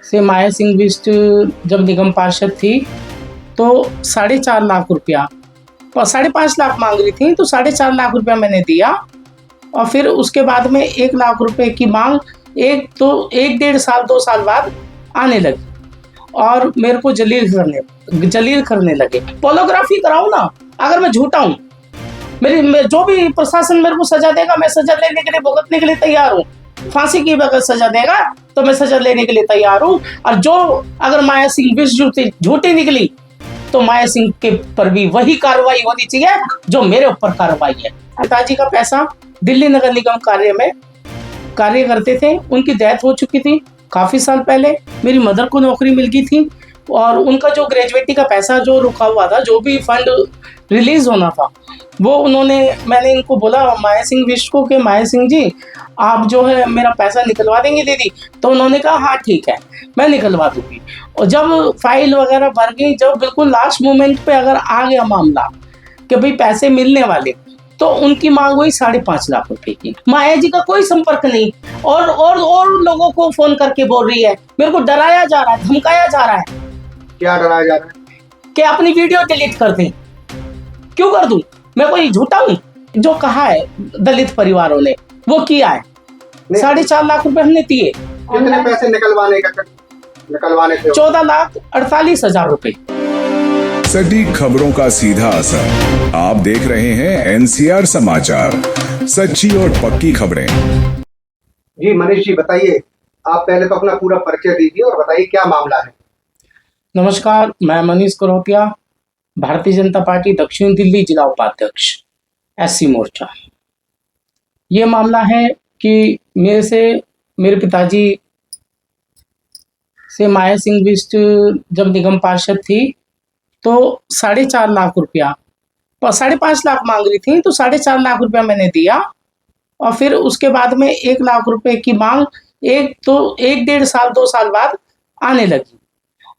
से माया सिंह बिष्ट जब निगम पार्षद थी तो 4.5 लाख रुपया 5.5 लाख मांग रही थी, तो 4.5 लाख रुपया मैंने दिया। और फिर उसके बाद में 1 लाख रुपए की मांग एक 1.5 साल 2 साल बाद आने लगी और मेरे को जलील करने लगे। पोलोग्राफी कराऊं ना, अगर मैं झूठा हूं, जो भी प्रशासन मेरे को सजा देगा मैं सजा लेने के लिए, भुगतने के लिए तैयार हूँ। फांसी की अगर सजा देगा तो मैं सजा लेने के लिए तैयार हूँ। और जो अगर माया सिंह बिष्ट झूठी निकली तो माया सिंह के पर भी वही कार्रवाई होनी चाहिए जो मेरे ऊपर कार्रवाई है। पिताजी का पैसा दिल्ली नगर निगम कार्य में कार्य करते थे, उनकी डेथ हो चुकी थी काफी साल पहले। मेरी मदर को नौकरी मिल गई थी और उनका जो ग्रेजुएटी का पैसा जो रुका हुआ था, जो भी फंड रिलीज होना था, वो मैंने इनको बोला माया सिंह बिष्ट को कि माया सिंह जी आप जो है मेरा पैसा निकलवा देंगे दीदी। तो उन्होंने कहा हाँ ठीक है मैं निकलवा दूंगी। और जब फाइल वगैरह भर गई, जब बिल्कुल लास्ट मोमेंट पे अगर आ गया मामला कि भाई पैसे मिलने वाले, तो उनकी मांग हुई 5.5 लाख रुपए की। माया जी का कोई संपर्क नहीं और लोगों को फोन करके बोल रही है, मेरे को डराया जा रहा है, धमकाया जा रहा है। क्या डराया जा रहा है? कि अपनी वीडियो डिलीट कर दें। क्यों कर दूं? मैं कोई झूठा हूं? जो कहा है दलित परिवारों ने वो किया है। 4.5 लाख रुपए हमने दिए। कितने पैसे निकलवाने थे? 14,48,000 रुपए। सटीक खबरों का सीधा असर। आप देख रहे हैं एनसीआर समाचार, सच्ची और पक्की खबरें। जी मनीष जी बताइए, आप पहले तो अपना पूरा परिचय दीजिए और बताइए क्या मामला है। नमस्कार, मैं मनीष करोतिया, भारतीय जनता पार्टी दक्षिण दिल्ली जिला उपाध्यक्ष एससी मोर्चा। ये मामला है कि मेरे पिताजी से माया सिंह बिष्ट जब निगम पार्षद थी तो 4.5 लाख रुपया 5.5 लाख मांग रही थी, तो 4.5 लाख रुपया मैंने दिया। और फिर उसके बाद में 1 लाख रुपए की मांग एक 1.5 साल 2 साल बाद आने लगी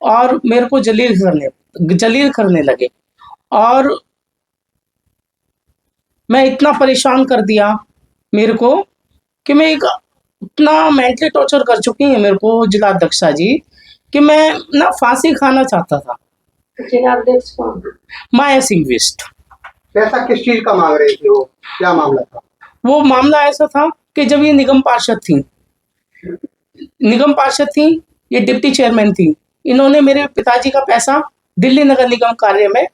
और मेरे को जलील करने लगे। और मैं इतना परेशान कर दिया मेरे को कि मैं इतना मेंटली टॉर्चर कर चुकी है मेरे को जिला अध्यक्षा जी कि मैं ना फांसी खाना चाहता था। जिला अध्यक्ष कौन? माया सिंह बिष्ट। पैसा किस चीज का मांग रही थी, वो क्या मामला था? वो मामला ऐसा था कि जब ये निगम पार्षद थी, ये डिप्टी चेयरमैन थी, इन्होंने मेरे पिताजी का पैसा दिल्ली नगर निगम कार्य में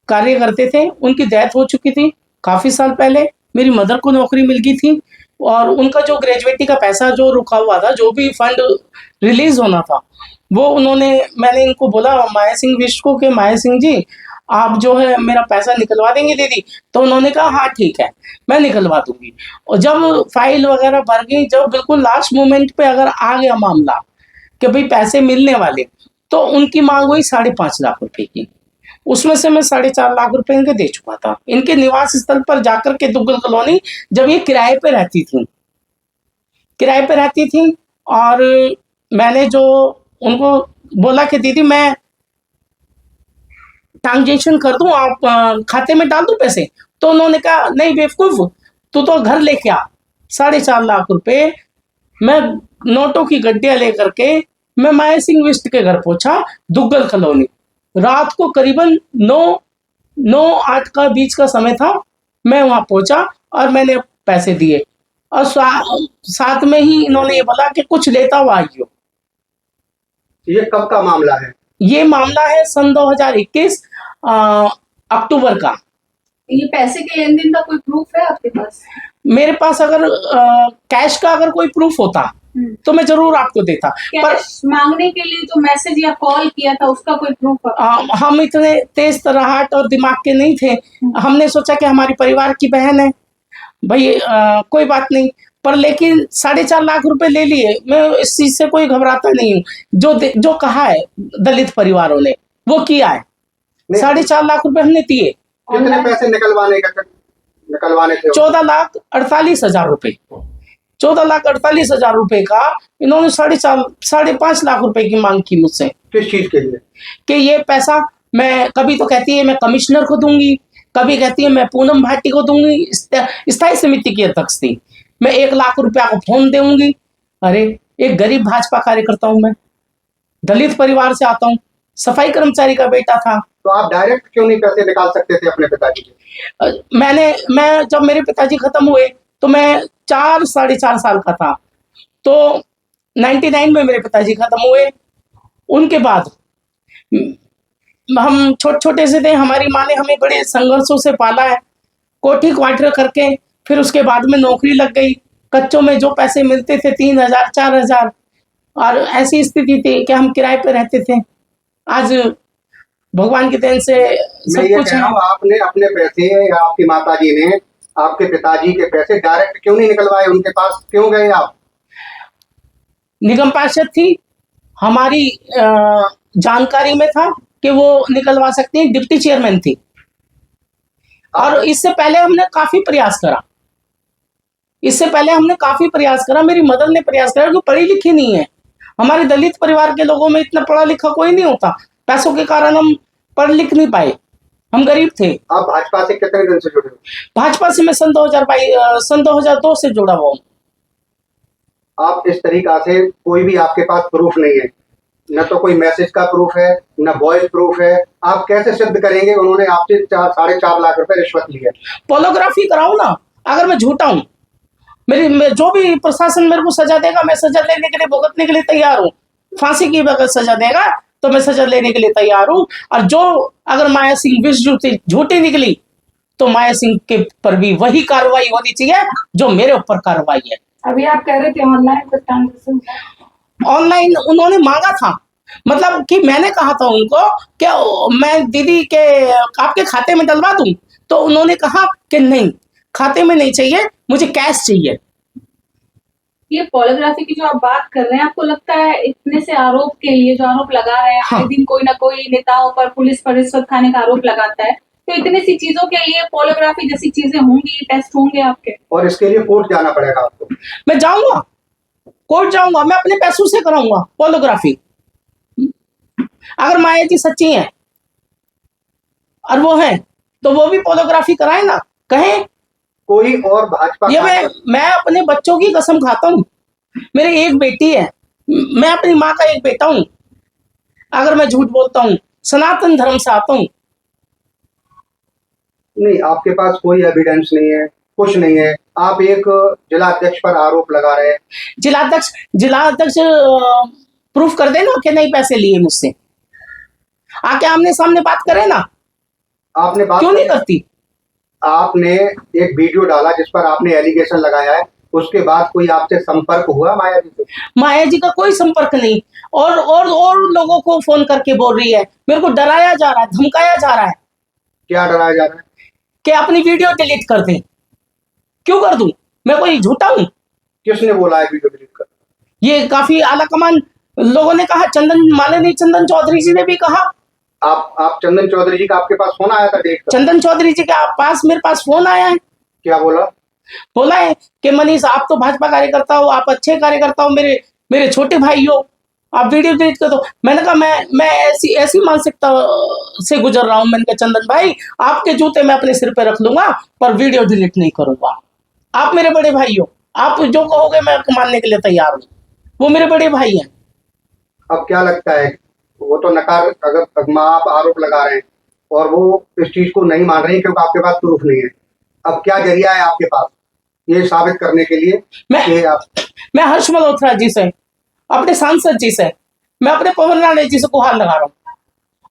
कार्य करते थे, उनकी डेथ हो चुकी थी काफी साल पहले। मेरी मदर को नौकरी मिल गई थी और उनका जो ग्रेजुएटी का पैसा जो रुका हुआ था, जो भी फंड रिलीज होना था, वो मैंने इनको बोला माया सिंह बिष्ट को कि माया सिंह जी आप जो है मेरा पैसा निकलवा देंगे दीदी। तो उन्होंने कहा हाँ ठीक है मैं निकलवा दूंगी। और जब फाइल वगैरह भर गई, जब बिल्कुल लास्ट मोमेंट पे अगर आ गया मामला कि भाई पैसे मिलने वाले, तो उनकी मांग हुई 5.5 लाख रुपए की। उसमें से मैं 4.5 लाख रुपए इनके दे चुका था। इनके निवास स्थल पर जाकर के दुग्गल कॉलोनी, जब ये किराए पे रहती थी और मैंने जो उनको बोला कि दीदी मैं ट्रांजेक्शन कर दूं, आप खाते में डाल दूं पैसे, तो उन्होंने कहा नहीं बेवकूफ, तू तो घर लेके आ। 4.5 लाख रुपए मैं नोटों की गड्डियां लेकर के मैं माया सिंह बिष्ट के घर पहुंचा, दुग्गल कॉलोनी। रात को करीबन 9-8 का बीच का समय था। मैं वहां पहुंचा और मैंने पैसे दिए और साथ में ही इन्होंने ये बोला कि कुछ लेता हुआ आइयो। ये कब का मामला है? ये मामला है सन 2021 अक्टूबर का। ये पैसे के लेन देन का कोई प्रूफ है आपके पास? मेरे पास अगर कैश का अगर कोई प्रूफ होता तो मैं जरूर आपको देता, पर मांगने के लिए जो मैसेज या कॉल किया था उसका कोई प्रूफ? हम इतने तेज तराहट और दिमाग के नहीं थे। हमने सोचा कि हमारी परिवार की बहन है भाई, कोई बात नहीं। पर लेकिन 4.5 लाख रुपए ले लिए, मैं इस चीज से कोई घबराता नहीं हूँ। जो कहा है दलित परिवारों ने वो किया है। 4.5 लाख रुपए हमने दिए। कितने पैसे निकलवाने थे? 14,48,000 रुपए। 14,48,000 रुपए का इन्होंने 5.5 लाख रुपए की मांग की मुझसे। किस चीज के लिए? कि ये पैसा मैं, कभी तो कहती है मैं कमिश्नर को दूंगी, कभी कहती है मैं पूनम भाटी को दूंगी, स्थायी समिति की अध्यक्ष थी, मैं 1 लाख रुपया को फोन दूंगी। अरे एक गरीब भाजपा कार्यकर्ता हूं मैं, दलित परिवार से आता हूँ, सफाई कर्मचारी का बेटा था। तो आप डायरेक्ट क्यों नहीं पैसे निकाल सकते थे अपने पिताजी के? मैं जब मेरे पिताजी खत्म हुए तो मैं 4 साढ़े 4 साल का था। तो 99 में मेरे पिताजी खत्म हुए। उनके बाद हम छोटे छोटे से थे, हमारी माँ ने हमें बड़े संघर्षों से पाला है, कोठी क्वार्टर करके। फिर उसके बाद में नौकरी लग गई। कच्चों में जो पैसे मिलते थे 3,000 4,000, और ऐसी स्थिति थी कि हम किराए पे रहते थे। आज भगवान की देन से मैं सब ये कुछ कह रहा है। हूँ, आपने अपने पैसे या आपकी माताजी ने आपके पिताजी के पैसे डायरेक्ट क्यों नहीं निकलवाए? उनके पास क्यों गए आप? निगम पार्षद थी, हमारी जानकारी में था कि वो निकलवा सकती हैं। डिप्टी चेयरमैन थी। और इससे पहले हमने काफी प्रयास करा। मेरी मदर ने प्रयास करा, क्योंकि पढ़ी लिखी नहीं है। हमारे दलित परिवार के लोगों में इतना पढ़ा लिखा कोई नहीं होता। पैसों के कारण हम पढ़ लिख नहीं पाए, हम गरीब थे। आप भाजपा से कितने दिन से जुड़े हो? भाजपा से मैं सन 2002 से जुड़ा हुआ हूँ। आप इस तरीका से कोई भी आपके पास प्रूफ नहीं है, न तो कोई मैसेज का प्रूफ है, न वॉइस प्रूफ है। आप कैसे सिद्ध करेंगे उन्होंने आपसे 4.5 लाख रुपए रिश्वत ली है? पोलोग्राफी कराऊं ना, अगर मैं झूठा हूं। जो भी प्रशासन मेरे को सजा देगा, मैं सजा लेने के लिए, भुगतने के लिए तैयार हूँ। फांसी की अगर सजा देगा तो मैं सजा लेने के लिए तैयार हूँ। और जो अगर माया सिंह विष झूठी निकली तो माया सिंह के पर भी वही कार्रवाई होनी चाहिए जो मेरे ऊपर कार्रवाई है। अभी आप कह रहे थे ऑनलाइन ट्रांजेक्शन, ऑनलाइन उन्होंने मांगा था, मतलब कि मैंने कहा था उनको कि मैं दीदी के आपके खाते में डलवा दूं, तो उन्होंने कहा कि नहीं, खाते में नहीं चाहिए, मुझे कैश चाहिए। ये पोलोग्राफी की जो आप बात कर रहे हैं, आपको लगता है इतने से आरोप के लिए जो आरोप लगा रहे हैं, हाँ। हर दिन कोई ना कोई नेताओं पर, पुलिस पर रिश्वत खाने का आरोप लगाता है, तो इतनी सी चीजों के लिए पोलोग्राफी जैसी चीजें होंगी, टेस्ट होंगे आपके? और इसके लिए कोर्ट जाना पड़ेगा आपको। मैं जाऊंगा, कोर्ट जाऊंगा, मैं अपने पैसों से कराऊंगा पोलोग्राफी। अगर माया जी सच्ची हैं और वो है तो वो भी पोलोग्राफी कराए ना, कहें। कोई और भाजपा ये मैं अपने बच्चों की कसम खाता हूँ। मेरी एक बेटी है, मैं अपनी माँ का एक बेटा हूँ। अगर मैं झूठ बोलता हूँ, सनातन धर्म से आता हूँ। नहीं, आपके पास कोई एविडेंस नहीं है, कुछ नहीं है। आप एक जिला अध्यक्ष पर आरोप लगा रहे हैं। जिला अध्यक्ष प्रूफ कर देना कि नहीं पैसे लिए मुझसे, आके आमने सामने बात करे ना। आपने बात क्यों नहीं करती? आपने एक वीडियो डाला जिस पर आपने एलिगेशन लगाया है, उसके बाद कोई आपसे संपर्क हुआ माया जी से? माया जी का कोई संपर्क नहीं। और लोगों को फोन करके बोल रही है, मेरे को डराया जा रहा है, धमकाया जा रहा है। क्या डराया जा रहा है? कि अपनी वीडियो डिलीट कर दें। क्यों कर दूं? मैं कोई झूठा हूं? किसने बोला है वीडियो डिलीट कर? ये काफी आला कमान लोगों ने कहा। माननीय चंदन चौधरी जी ने भी कहा। आप चंदन चौधरी जी का आपके पास फोन आया था डेट का? चंदन चौधरी जी के पास मेरे पास फोन आया है। क्या बोला? बोला है कि मनीष, आप तो भाजपा कार्यकर्ता हो, आप अच्छे कार्यकर्ता हो, मेरे छोटे भाई हो, आप वीडियो डिलीट कर दो। मैंने कहा मैं ऐसी मानसिकता से गुजर रहा हूं। मैंने कहा चंदन भाई, आपके जूते मैं अपने सिर पे रख लूंगा पर वीडियो डिलीट नहीं करूंगा। आप मेरे बड़े भाई हो, आप जो कहोगे मैं मानने के लिए तैयार हूँ। वो मेरे बड़े भाई हैं। अब क्या लगता है, वो तो नकार, अगर आप आरोप लगा रहे हैं और वो इस चीज को नहीं मान रहे हैं क्योंकि आपके पास प्रूफ नहीं है, अब क्या जरिया है आपके पास ये साबित करने के लिए कि मैं हर्ष मल्होत्रा जी से, अपने सांसद जी से, मैं अपने पवन राणे जी से गुहार लगा रहा हूँ।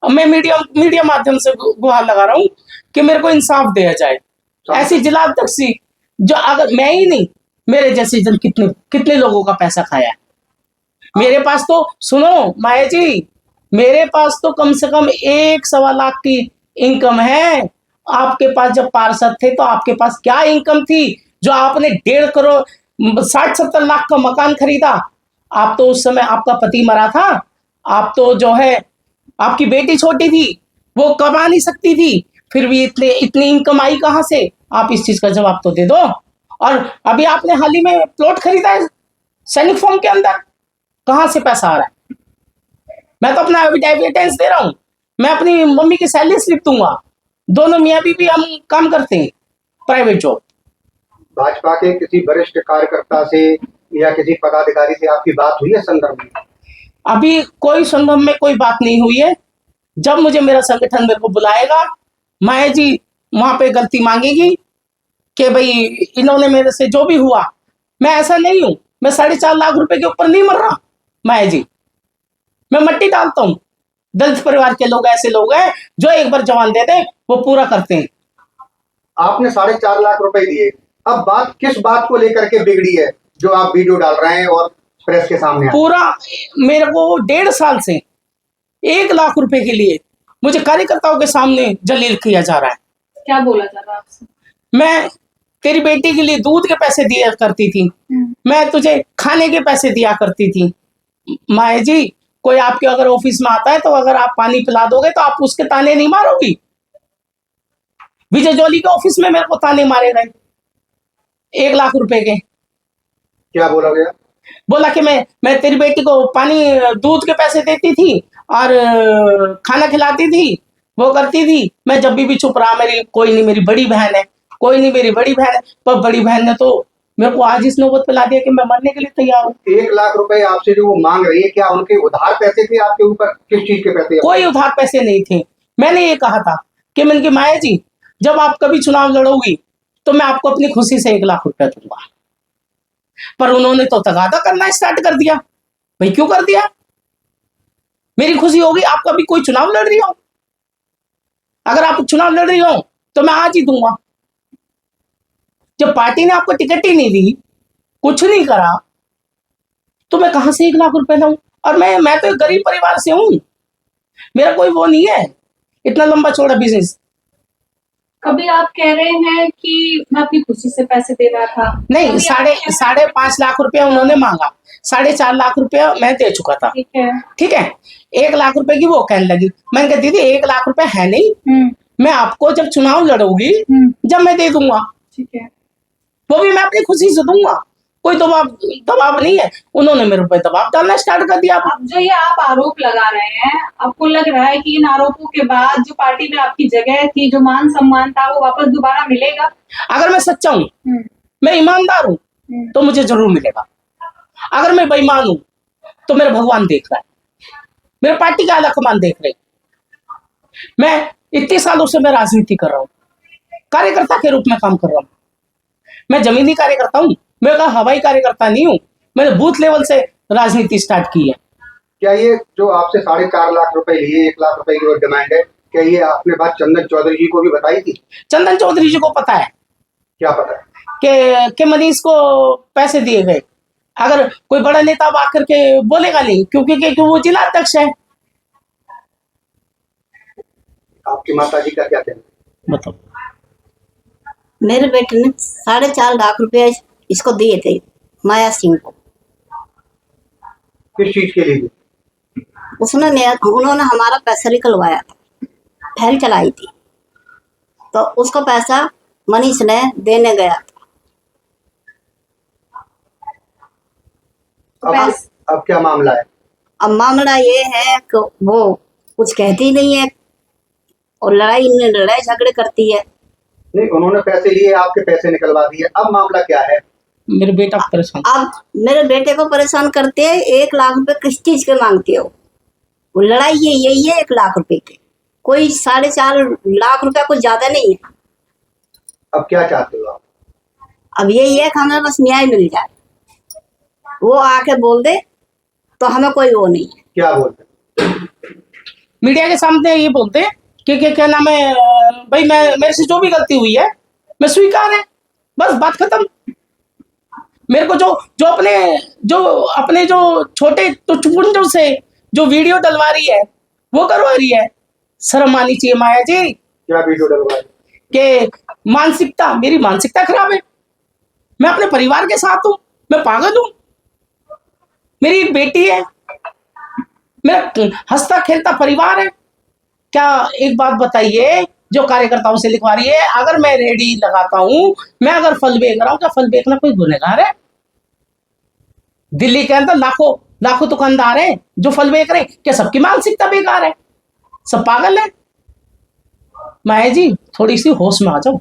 अब मैं मीडिया माध्यम से गुहार लगा रहा हूँ कि मेरे को इंसाफ दिया जाए। ऐसी जिला अध्यक्ष, जो अगर मैं ही नहीं, मेरे जैसे जन कितने लोगों का पैसा खाया है। मेरे पास तो सुनो माया जी, मेरे पास तो कम से कम 1.25 लाख की इनकम है। आपके पास जब पार्षद थे तो आपके पास क्या इनकम थी जो आपने 1.5 करोड़ 60-70 लाख का मकान खरीदा? आप तो उस समय, आपका पति मरा था, आप तो जो है, आपकी बेटी छोटी थी, वो कमा नहीं सकती थी, फिर भी इतनी इनकम आई कहां से? आप इस चीज का जवाब तो दे दो। और अभी आपने हाल ही में प्लॉट खरीदा है सैनिक फॉर्म के अंदर, कहां से पैसा आ रहा है? मैं तो अपना एविडेंस दे रहा हूं। मैं अपनी मम्मी की सैलरी स्लिप दूंगा। दोनों मियाँ बीवी हम काम करते हैं, प्राइवेट जॉब। भाजपा के किसी वरिष्ठ कार्यकर्ता से या किसी पदाधिकारी से आपकी बात हुई है संदर्भ में? अभी कोई संगम में कोई बात नहीं हुई है। जब मुझे मेरा संगठन मेरे को बुलाएगा, माया जी वहां पे गलती मांगेगी कि भाई इन्होंने मेरे से जो भी हुआ, मैं ऐसा नहीं हूं, मैं 4.5 लाख रुपए के ऊपर नहीं मर रहा माया जी, मैं मट्टी डालता हूं। दलित परिवार के लोग ऐसे लोग हैं जो एक बार जवान दे दे वो पूरा करते हैं। आपने 4.5 लाख रुपए दिए, अब बात किस बात को लेकर के बिगड़ी है जो आप वीडियो डाल रहे हैं और प्रेस के सामने पूरा मेरे को 1.5 साल से 1 लाख रुपए के लिए मुझे कार्यकर्ताओं के सामने जलील किया जा रहा है। क्या बोला जा रहा है आपसे? मैं तेरी बेटी के लिए दूध के पैसे दिया करती थी, मैं तुझे खाने के पैसे दिया करती थी। माया जी, कोई आपके अगर ऑफिस में आता है तो अगर आप पानी पिला दोगे तो आप उसके ताने नहीं मारोगी। विजय जौली के ऑफिस में मेरे को ताने मारे गए 1 लाख रुपए के। क्या बोला गया? बोला कि मैं तेरी बेटी को पानी दूध के पैसे देती थी और खाना खिलाती थी, वो करती थी। मैं जब भी चुप रहा, मेरी कोई नहीं, मेरी बड़ी बहन है, कोई नहीं, मेरी बड़ी बहन है। पर बड़ी बहन ने तो मेरे को आज इस नौबत पे ला दिया कि मैं मरने के लिए तैयार हूँ। 1 लाख रुपए आपसे जो वो मांग रही है, क्या उनके उधार पैसे थे आपके ऊपर? किस चीज के पैसे? कोई उधार पैसे नहीं थे। मैंने ये कहा था कि मैंने कि माया जी, जब आप कभी चुनाव लड़ोगी तो मैं आपको अपनी खुशी से 1 लाख रुपया दूंगा। पर उन्होंने तो तगादा करना स्टार्ट कर दिया। भाई क्यों कर दिया? मेरी खुशी होगी आप कभी कोई चुनाव लड़ रही हो, अगर आप चुनाव लड़ रही हो तो मैं आज ही दूंगा। जब पार्टी ने आपको टिकट ही नहीं दी, कुछ नहीं करा, तो मैं कहां से 1 लाख रुपए लाऊं? और मैं तो एक गरीब परिवार से हूं, मेरा कोई वो नहीं है इतना लंबा चौड़ा बिजनेस। कभी आप कह रहे हैं कि मैं अपनी खुशी से पैसे दे रहा था, नहीं, कभी आप कह रहे हैं- 5.5 लाख रुपया उन्होंने मांगा, 4.5 लाख रुपया मैं दे चुका था। ठीक है। ठीक है, 1 लाख रुपए की वो कहने लगी। मैंने कहा दीदी 1 लाख रुपए है नहीं, मैं आपको जब चुनाव लड़ोगी जब मैं दे दूंगा, ठीक है। वो भी मैं अपनी खुशी से दूंगा, कोई दबाव नहीं है। उन्होंने मेरे ऊपर दबाव डालना स्टार्ट कर दिया। अब जो ये आप आरोप लगा रहे हैं, आपको लग रहा है कि इन आरोपों के बाद जो पार्टी में आपकी जगह थी, जो मान सम्मान था, वो वापस दोबारा मिलेगा? अगर मैं सच्चा हूं, मैं ईमानदार हूं, तो मुझे जरूर मिलेगा। अगर मैं बेईमान हूं तो मेरा भगवान देख रहा है, मेरे पार्टी का आला कमान देख रहे। मैं इतने सालों से मैं राजनीति कर रहा हूं, कार्यकर्ता के रूप में काम कर रहा हूं। मैं जमीनी कार्यकर्ता हूं, मैं हवाई कार्यकर्ता नहीं हूं। मैंने बूथ लेवल से राजनीति स्टार्ट की है। क्या ये जो आपसे 4.5 लाख रुपए लिए, 1 लाख रुपए की वो डिमांड है, क्या ये आपने बात चंदन चौधरी जी को भी बताई थी? चंदन चौधरी जी को पता है क्या पता है? कि मनीष को पैसे दिए गए। अगर कोई बड़ा नेता अब आकर के बोलेगा नहीं, क्योंकि वो जिला अध्यक्ष है। आपकी माता जी का क्या कहना है? बताओ। मेरे बेटे ने 4.5 लाख रुपए इसको दिए थे, माया सिंह को। किस चीज के लिए? उन्होंने हमारा पैसा निकलवाया था, फैल चलाई थी, तो उसका पैसा मनीष ने देने गया था। अब क्या मामला है? अब मामला ये है कि वो कुछ कहती नहीं है और लड़ाई झगड़े करती है। नहीं, उन्होंने पैसे लिए, आपके पैसे निकलवा दिए, अब मामला क्या है? मेरे बेटा परेशान। अब मेरे बेटे को परेशान करते हैं। 1 लाख रुपए किस चीज के मांगते हो? वो लड़ाई यही है 1 लाख रुपए की, कोई 4.5 लाख रुपया कुछ ज्यादा नहीं है। अब क्या चाहते हो आप? अब यही है कि हमें बस न्याय मिल जाए, वो आके बोल दे तो हमें कोई वो नहीं है। क्या बोलते? मीडिया के सामने ये बोलते हैं कि क्या नाम है, भाई मेरे से जो भी गलती हुई है मैं स्वीकार है, बस बात खत्म। मेरे को जो अपने जो छोटे टुचपुंजों से जो वीडियो डलवा रही है वो करवा रही है। शर्म आनी चाहिए माया जी। क्या वीडियो डलवाए? कि मेरी मानसिकता खराब है, मैं अपने परिवार के साथ हूं, मैं पागल हूं। मेरी एक बेटी है, मेरा हंसता खेलता परिवार है। क्या एक बात बताइए, जो कार्यकर्ताओं से लिखवा रही है, अगर मैं रेडी लगाता हूं, मैं अगर फल बेच रहा हूं, क्या फल बेचना कोई गुनहगार है? दिल्ली के अंदर लाखों दुकानदार हैं जो फल बेच रहे हैं, क्या सबकी मानसिकता बेकार है? सब पागल है? माया जी थोड़ी सी होश में आ जाओ,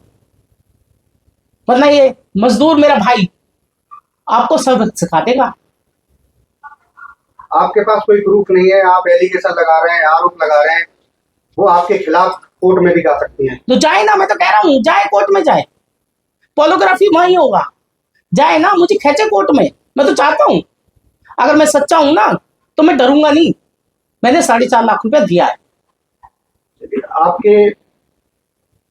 वरना ये मजदूर मेरा भाई आपको सबक सिखा देगा। आपके पास कोई प्रूफ नहीं है, आप एलिगेशन लगा रहे हैं, आरोप लगा रहे हैं, वो आपके खिलाफ कोर्ट में भी जा सकती हैं। तो जाए ना, मैं तो कह रहा हूँ जाए, कोर्ट में जाए, पोलोग्राफी वहीं होगा, जाए ना, मुझे खेचे कोर्ट में। मैं तो चाहता हूँ, अगर मैं सच्चा हूं ना तो मैं डरूंगा नहीं। मैंने 4.5 लाख रुपया दिया है। आपके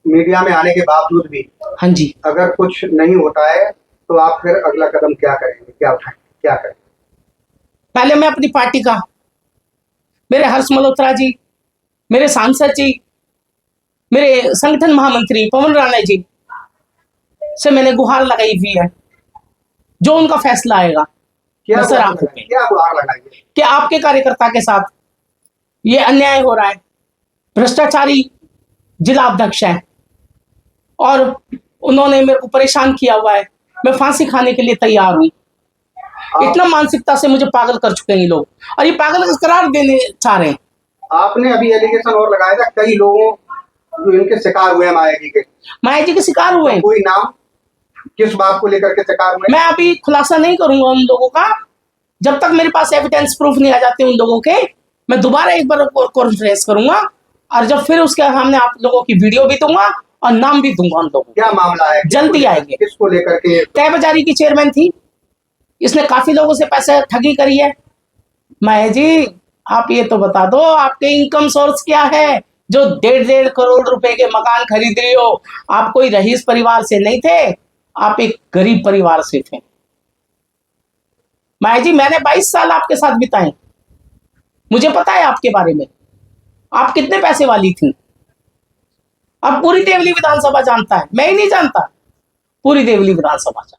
मीडिया में आने के बावजूद भी हाँ जी, अगर कुछ नहीं होता है तो आप फिर अगला कदम क्या करेंगे, क्या उठाएंगे, क्या करेंगे? पहले मैं अपनी पार्टी का, मेरे हर्ष मल्होत्रा जी, मेरे सांसद जी, मेरे संगठन महामंत्री पवन राणा जी से मैंने गुहार लगाई हुई है, जो उनका फैसला आएगा क्या नजर आंखों पे, क्या गुहार लगाएंगे? कि आपके कार्यकर्ता के साथ ये अन्याय हो रहा है, भ्रष्टाचारी जिला अध्यक्ष है और उन्होंने मेरे को परेशान किया हुआ है, मैं फांसी खाने के लिए तैयार हूं। इतना मानसिकता से मुझे पागल कर चुके हैं ये लोग, और ये पागल करार देने चाह रहे हैं। आपने अभी एलिगेशन और लगाया था कई लोगों जो इनके शिकार हुए हैं माया जी के शिकार हुए हैं। कोई नाम किस बात को लेकर के शिकार हुए? मैं अभी खुलासा नहीं करूंगा उन लोगों का, जब तक मेरे पास एविडेंस प्रूफ नहीं आ जाते उन लोगों के। मैं दोबारा एक बार कॉन्फ्रेंस करूंगा और जब फिर उसके सामने आप लोगों की वीडियो भी दूंगा और नाम भी दूंगा उन लोगों। क्या मामला है? जल्दी आएंगे। किसको लेकर के? तय बाजारी की चेयरमैन थी, इसने काफी लोगों से पैसे ठगी करी है। माया जी आप ये तो बता दो, आपके इनकम सोर्स क्या है जो 1.5 करोड़ रुपए के मकान खरीद रही हो? आप कोई रईस परिवार से नहीं थे, आप एक गरीब परिवार से थे। माया जी मैंने 22 साल आपके साथ बिताए, मुझे पता है आपके बारे में, आप कितने पैसे वाली थी। अब पूरी देवली विधानसभा जानता है, मैं ही नहीं जानता, पूरी देवली विधानसभा जानता।